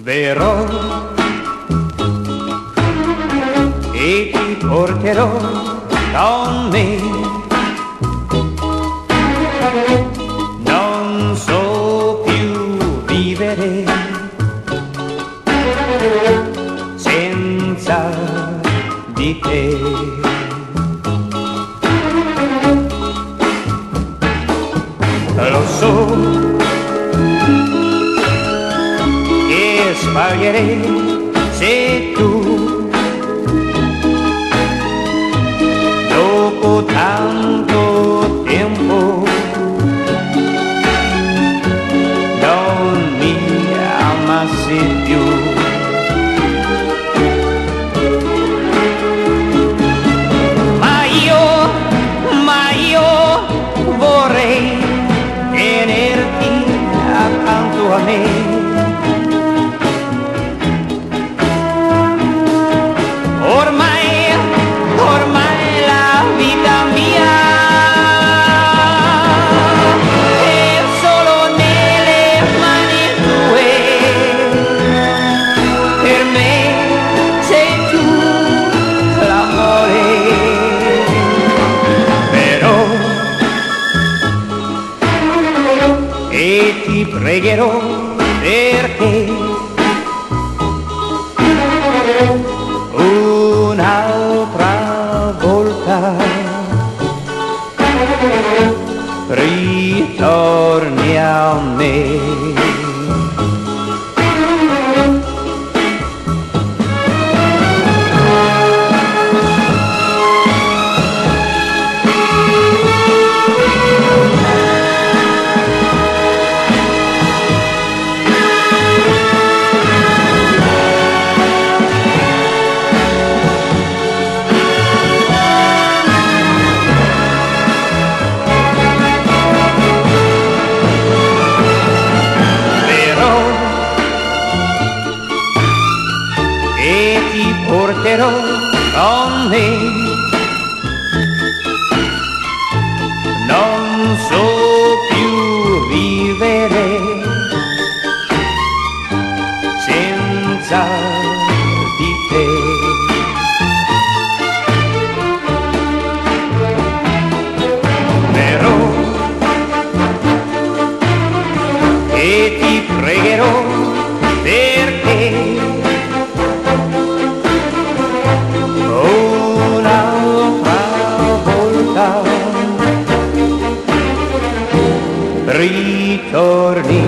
verrò e ti porterò con me. Non so più vivere senza di te. Lo so che sbaglierei se tu dopo tanto tempo non mi amassi più. Ma io vorrei tenerti accanto a me. Ormai la vita mia è solo nelle mani tue. Per me sei tu l'amore, però e ti pregherò perché un'altra volta ritorni a me. E ti porterò con me. Non so più vivere senza di te. Però e ti pregherò perché ritorni